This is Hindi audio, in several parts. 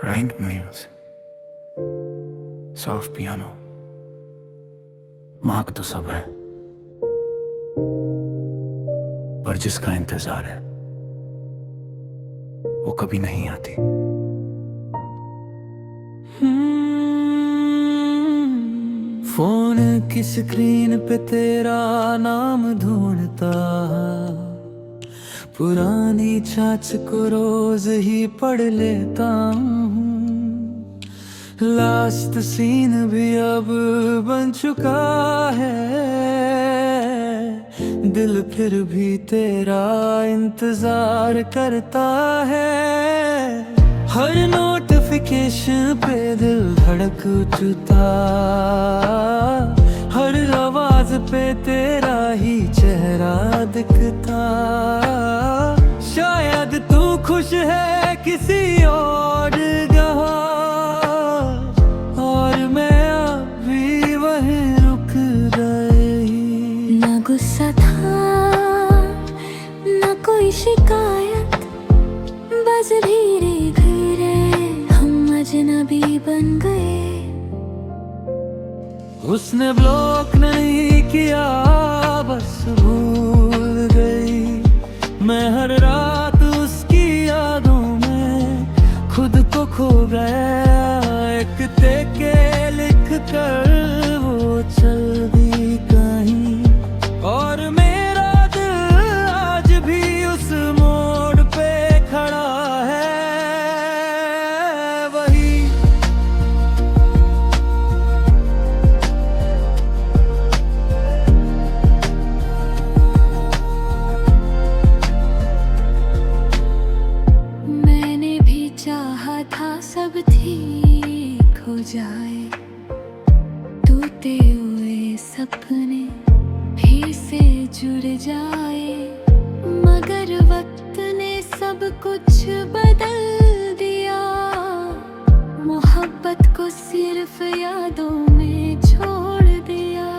Rained meals, soft piano, मार्ग तो सब है, पर जिसका इंतजार है वो कभी नहीं आती। फोन की स्क्रीन पे तेरा नाम ढूंढता, पुरानी चाच को रोज ही पढ़ लेता हूँ। लास्ट सीन भी अब बन चुका है, दिल फिर भी तेरा इंतजार करता है। हर नोटिफिकेशन पे दिल धड़क उठता, हर आवाज पे तेरा ही चेहरा दिखता। शायद तू खुश है किसी और जगह, और मैं अभी वहीं रुक गई। ना गुस्सा था ना कोई शिकायत, बस धीरे धीरे हम अजनबी बन गए। उसने ब्लॉक नहीं किया, बस भूल गई। मैं हर रात उसकी यादों में खुद को खो गया। एक तेके लिख कर वो चल दी कहीं, और मेरा दिल आज भी उस मोड़ पे खड़ा है। वही मैंने भी चाहा था सब ठीक हो जाए, टूटे हुए सपने फिर से जुड़ जाए। मगर वक्त ने सब कुछ बदल दिया, मोहब्बत को सिर्फ यादों में छोड़ दिया।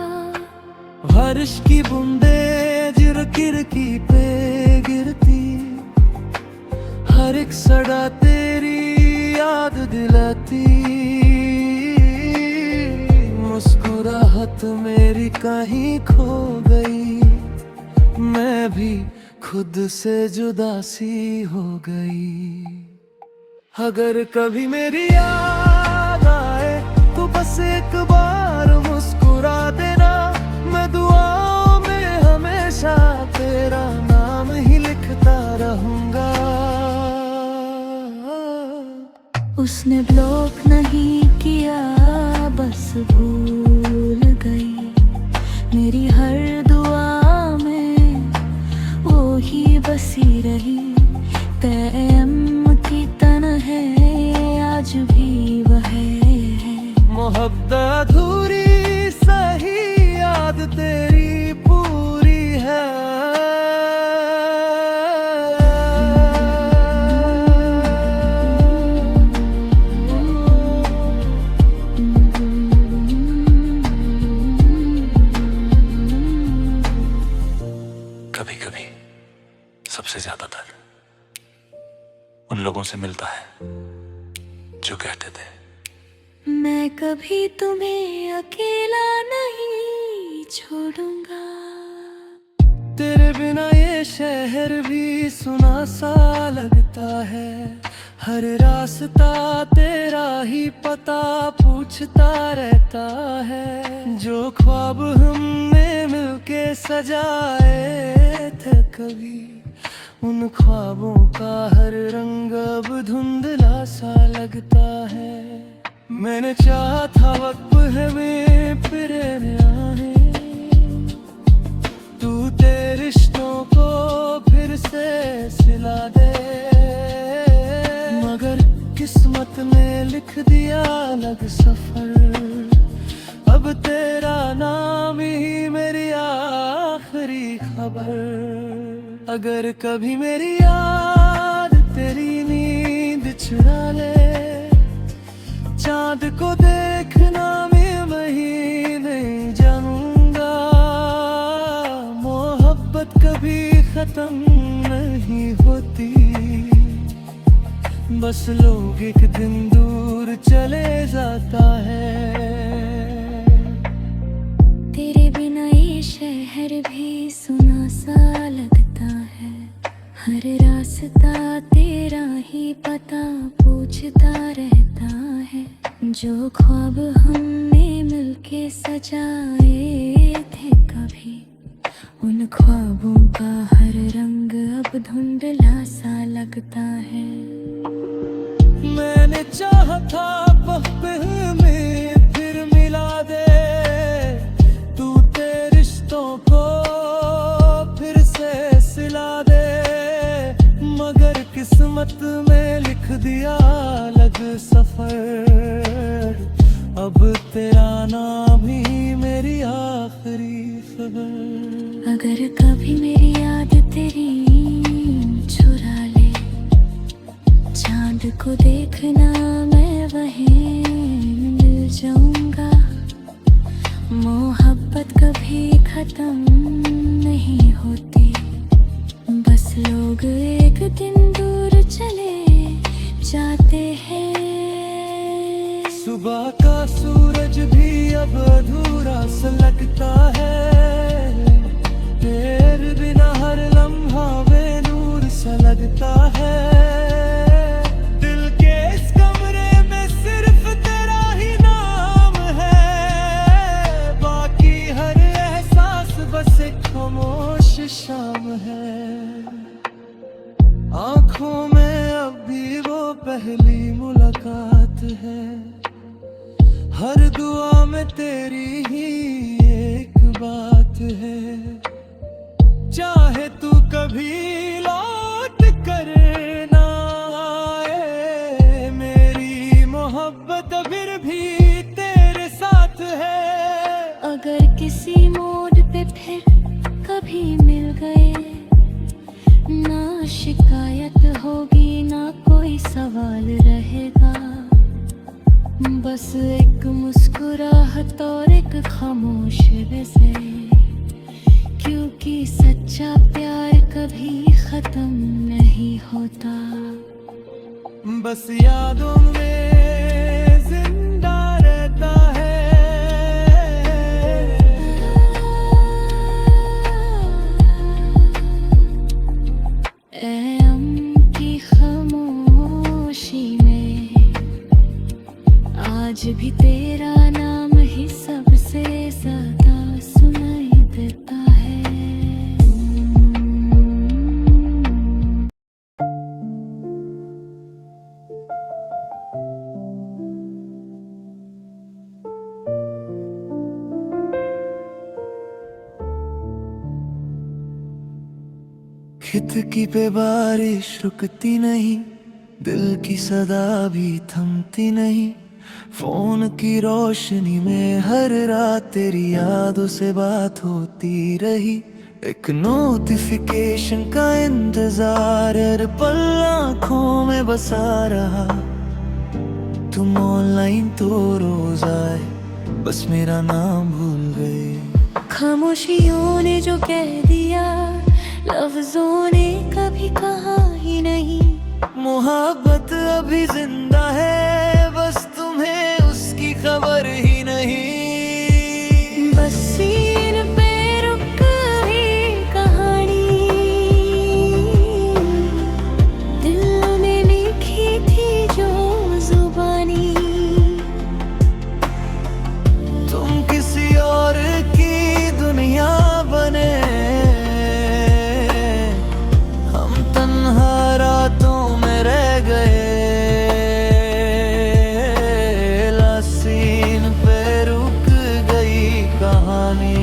बारिश की बूंदे जो खिड़की पे गिरती, हर एक सड़ा तेरी याद दिलाती। मुस्कुराहट मेरी कहीं खो गई, मैं भी खुद से जुदा सी हो गई। अगर कभी मेरी याद आए तो बस एक बार मुस्कुरा देना। मैं दुआओं में हमेशा तेरा नाम ही लिखता रहूंगा। उसने ब्लॉक नहीं किया, बस भूल गई। मेरी हर दुआ में वो ही बसी रही। तैम की तन है आज भी वह है। मोहब्बत अधूरी सही, याद तेरी पूरी है। कभी कभी सबसे ज्यादा डर उन लोगों से मिलता है जो कहते थे मैं कभी तुम्हें अकेला नहीं छोड़ूंगा। तेरे बिना ये शहर भी सुना सा लगता है। हर रास्ता तेरा ही पता पूछता रहता है। जो ख्वाब हमने मिलके सजाए थे कभी, उन ख्वाबों का हर रंग अब धुंधला सा लगता है। मैंने चाहा था वक्त हमें फिर आए, तू तेरे रिश्तों को फिर से सिला दे। मगर किस्मत ने लिख दिया अलग सफर, अब तेरा नाम ही मेरी आखिरी खबर। अगर कभी मेरी याद तेरी नींद चुरा ले, चांद को देखना मैं ही नहीं जानूंगा। मोहब्बत कभी खत्म नहीं होती, बस बस लोग एक दिन दूर चले जाता है। तेरे बिना ये शहर भी सुना सा लगता है। हर रास्ता तेरा ही पता पूछता रहता है। जो ख्वाब हमने मिलके सजाए थे कभी, उन ख्वाबों का हर रंग अब धुंधला सा लगता है। मैंने चाहा था पल में फिर मिला दे, तू तेरे रिश्तों को फिर से सिला दे, मगर किस्मत में लिख दिया अलग सफर। अब तेरा नाम ही मेरी आखिरी खबर। अगर कभी मेरी याद तेरी चुरा ले, चांद को देखना मैं वहीं मिल जाऊंगा। मोहब्बत कभी खत्म नहीं होती, बस लोग एक दिन दूर चले जाते हैं। सुबह का सूरज भी अब अधूरा सा लगता है, तेरे बिना हर लम्हा बेनूर सा लगता है। दिल के इस कमरे में सिर्फ तेरा ही नाम है, बाकी हर एहसास बस एक खामोश शाम है। आँखों में अब भी वो पहली मुलाकात है, हर दुआ में तेरी ही एक बात है। चाहे तू कभी लौट कर ना आए, मेरी मोहब्बत फिर भी तेरे साथ है। अगर किसी मोड़ पे फिर कभी मिल गए, ना शिकायत होगी ना कोई सवाल रहेगा। बस एक मुस्कुराहट और एक खामोश नज़र, क्योंकि सच्चा प्यार कभी खत्म नहीं होता। बस यादों में जिंदा रहता है। ऐम की खामोशी में आज भी तेरा नाम ही सबसे ज्यादा सुनाई देता है। खिड़की पे बारिश रुकती नहीं, दिल की सदा भी थमती नहीं। फोन की रोशनी में हर रात तेरी यादों से बात होती रही। एक नोटिफिकेशन का इंतजार हर पल आँखों में बसा रहा। तुम ऑनलाइन तो रोज आए, बस मेरा नाम भूल गए। खामोशियों ने जो कह दिया लफ्जों ने कभी कहा ही नहीं। मोहब्बत अभी जिंदा है, बस तुम्हें उसकी खबर ही नहीं। बस सीन पे रुक गई कहानी, दिल में लिखी थी जो जुबानी। तुम किसी और की दुनिया बने, हम तन्हा रातों में रह गए। सीन पे रुक गई कहानी,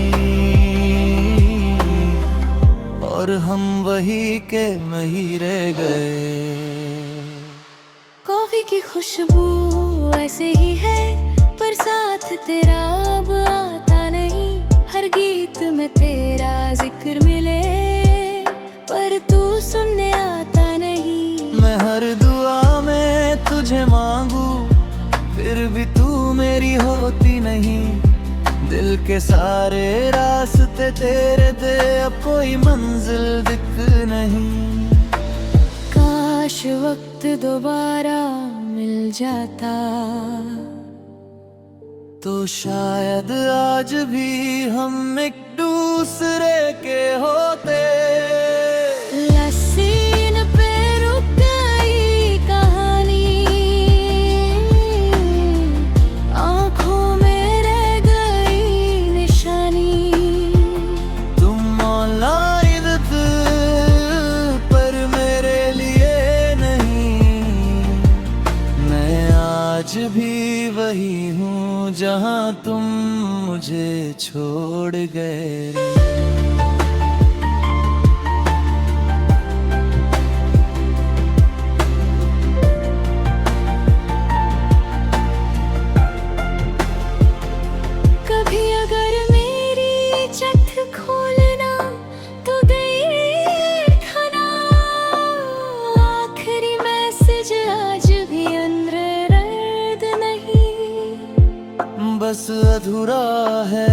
और हम वही के वही रह गए। कॉफी की खुशबू ऐसे ही है, पर साथ तेरा अब आता नहीं। हर गीत में तेरा जिक्र मिले, पर तू सुनने आता नहीं। मैं हर दुआ में तुझे मांगू, फिर भी तू मेरी होती नहीं। दिल के सारे रास्ते तेरे थे, अब कोई मंजिल दिख नहीं। काश काश वक्त दोबारा मिल जाता तो शायद आज भी हम एक दूसरे के होते। लसीन पे रुक गई कहानी, आंखों में रह गई निशानी। तुम ऑनलाइन थे पर मेरे लिए नहीं, मैं आज भी वही हूँ जहाँ तुम मुझे छोड़ गए। कभी अगर मेरी चट खोलना तो गई खाना, आखिरी मैसेज आज भी अनदर्द नहीं, बस अधूरा है।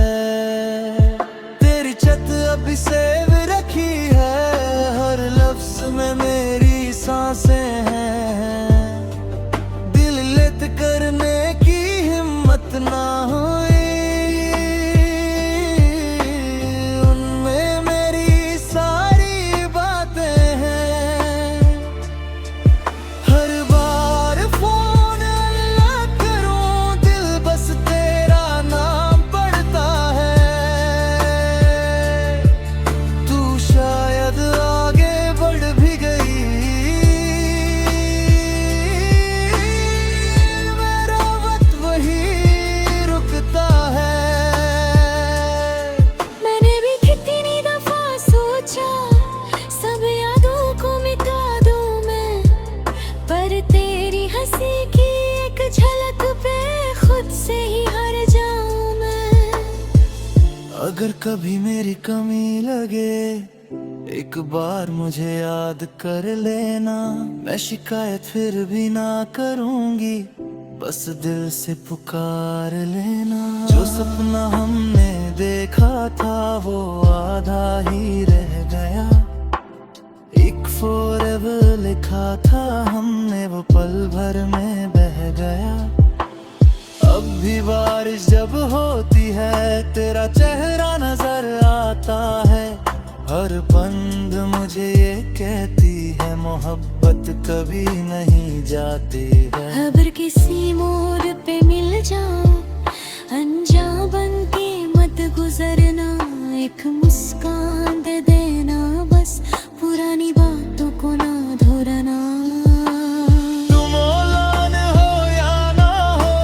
तेरी चट अभी सेव रखी है, हर लफ्ज में मेरी सांसें हैं। दिल लेत करने की हिम्मत ना हुई, उनमें मेरी सारी बातें हैं। हर बार फोन अल्लाह करूं, दिल बस तेरा नाम पढ़ता है। तू शायद आगे बढ़ भी गई, मेरा वक्त वही रुकता है। मैंने भी कितनी दफा सोचा सब यादों को मिटा दूं मैं, पर तेरी हंसी की एक झलक पे खुद से ही हार जाऊं मैं। अगर कभी मेरी कमी लगे एक बार मुझे याद कर लेना, मैं शिकायत फिर भी ना करूंगी, बस दिल से पुकार लेना। जो सपना हमने देखा था वो आधा ही रह गया, एक forever लिखा था हमने वो पल भर में बह गया। अब भी बारिश जब होती है तेरा चेहरा नजर आता है, हर बंद मुझे ये कहती है मोहब्बत कभी नहीं जाती है। अगर किसी मोड़ पे मिल जाऊं अनजान बन के मत गुजरना, एक मुस्कान दे देना बस, पुरानी बातों को ना दोहराना। तुम ऑनलाइन हो या ना हो,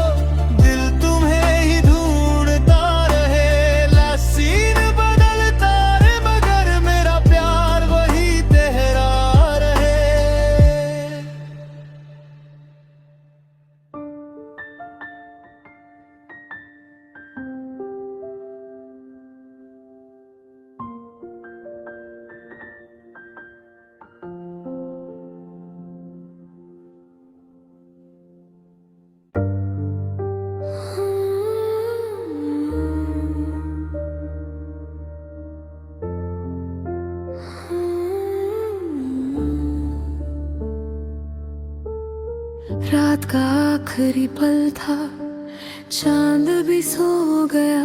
दिल तुम्हें ही ढूंढता रहे। लसीन बदलता रे मगर मेरा प्यार वही तेरा रहे। रात का आखिरी पल था, चांद भी सो गया,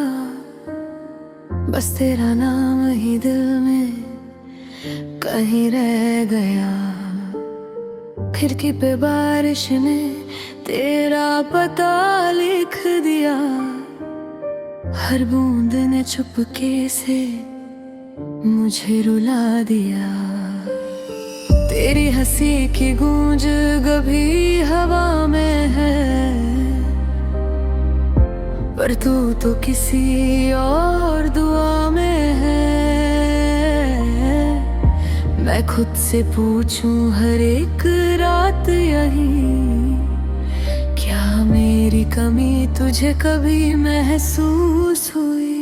बस तेरा नाम ही दिल में कहीं रह गया। खिड़की पे बारिश ने तेरा पता लिख दिया, हर बूंद ने चुपके से मुझे रुला दिया। तेरी हंसी की गूंज कभी हवा में है, पर तू तो किसी और दुआ में है। मैं खुद से पूछूं हर एक रात यही, क्या मेरी कमी तुझे कभी महसूस हुई?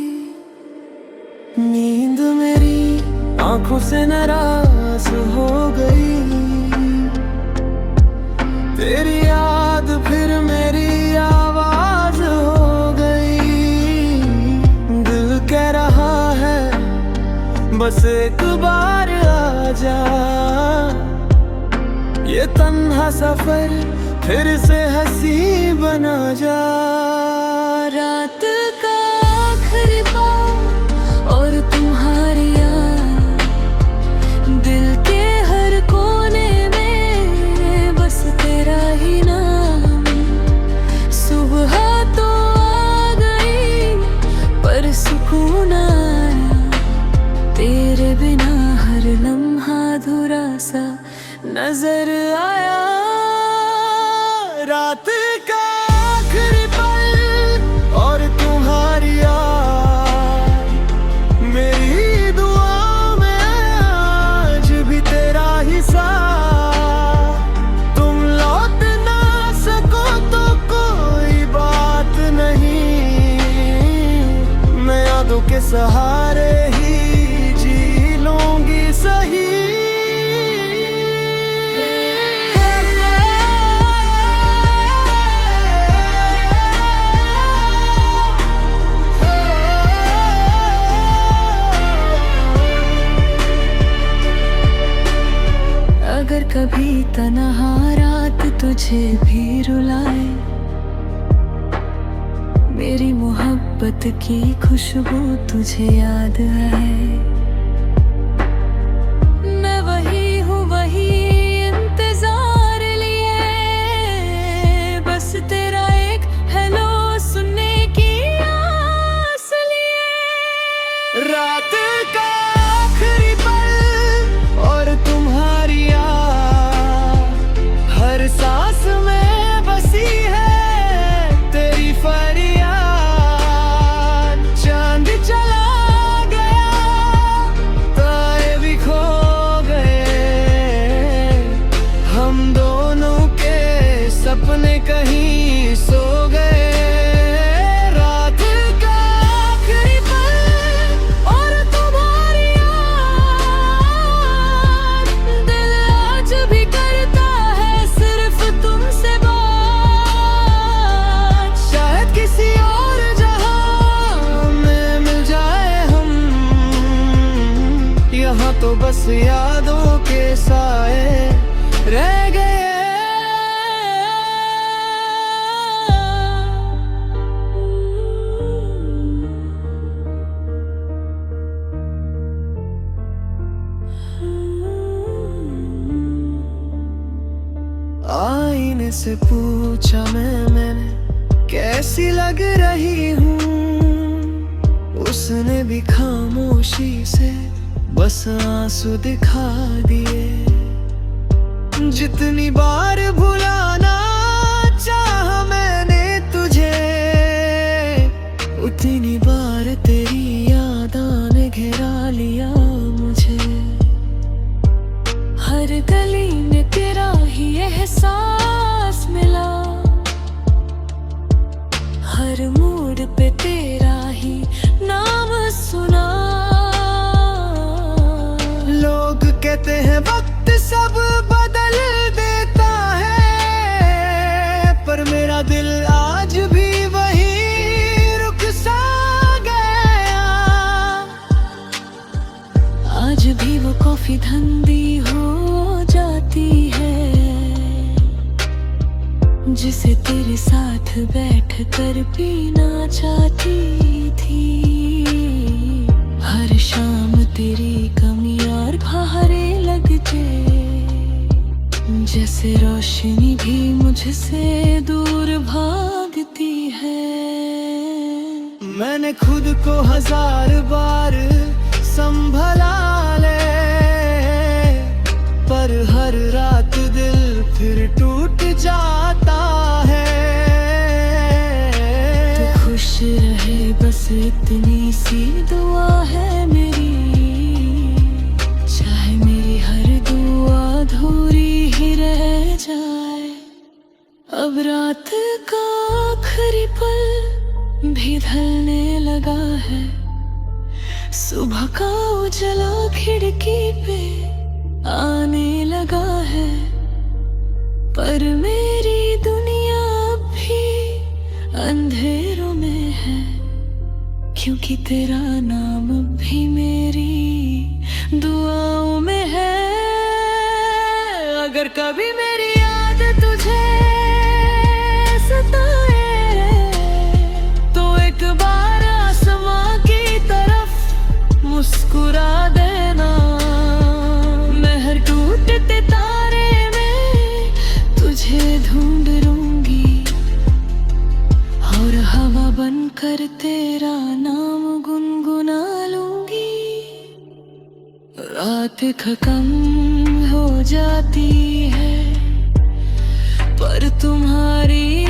नींद मेरी आंखों से नाराज हो गई, तेरी याद फिर मेरी आवाज हो गई। दिल कह रहा है बस एक बार आ जा, ये तन्हा सफर फिर से हंसी बना जा। रात का आखिरी पल और तुम्हारी याद, दिल के हर कोने में बस तेरा ही नाम। सुबह तो आ गई पर सुकून आया, तेरे बिना हर लम्हा अधूरा सा नजर आया। रात का आखिरी पल और तुम्हारी याद, मेरी दुआ में आज भी तेरा ही साथ। तुम लौट ना सको तो कोई बात नहीं, मैं यादों के सहारे ही जी लूंगी सही। अगर कभी तन्हा रात तुझे भी रुलाए, मेरी मोहब्बत की खुशबू तुझे याद आए, मैं वही हूँ वही इंतजार लिए, बस तेरा एक हेलो सुनने की आस लिए। रात का आखिरी पल और तुम्हारी याद, हर सांस में बसी है तेरी फरियाद। चांद चला गया, तारे भी खो गए, हम दोनों के सपने कहीं सो गए। रात का आखिरी पल और तुम्हारी याद, दिल आज भी करता है सिर्फ तुमसे बात। शायद किसी और जहां में मिल जाए हम, यहाँ तो बस यादों के साए रह गए। आईने से पूछा मैंने कैसी लग रही हूँ, उसने भी खामोशी से बस आंसू दिखा दिए। जितनी बार भुलाना चाहा मैंने तुझे, उतनी बार तेरी याद ने घेरा लिया मुझे। हर गली में तेरा ही एहसास मिला, हर मोड़ पे तेरा ही नाम सुना। लोग कहते हैं वक्त सब बदल देता है, पर मेरा दिल आज भी वही रुक सा गया। आज भी वो कॉफी धंधी हो जाती है, जिसे तेरे साथ बैठ कर पीना चाहती थी। हर शाम तेरी कमी और बहारे लगते, जैसे रोशनी भी मुझसे दूर भागती है। मैंने खुद को 1000 बार संभला ले, पर हर रात दिल फिर टूट जाता है। तो खुश रहे बस इतनी सी दुआ है मेरी, चाहे मेरी हर दुआ अधूरी ही रह जाए। अब रात का आखिरी पल भी ढलने लगा है, सुबह का उजाला खिड़की पे आने लगा है, पर मेरी दुनिया अब भी अंधेरों में है, क्योंकि तेरा नाम अब भी मेरी दुआओं में है। अगर कभी मेरी याद तुझे सताए तो एक बार आसमां की तरफ मुस्कुरा देना। मैं हर टूटते तारे में तुझे ढूंढ लूंगी और हवा बनकर तेरा नाम गुनगुना लूंगी। रात खत्म हो जाती है पर तुम्हारी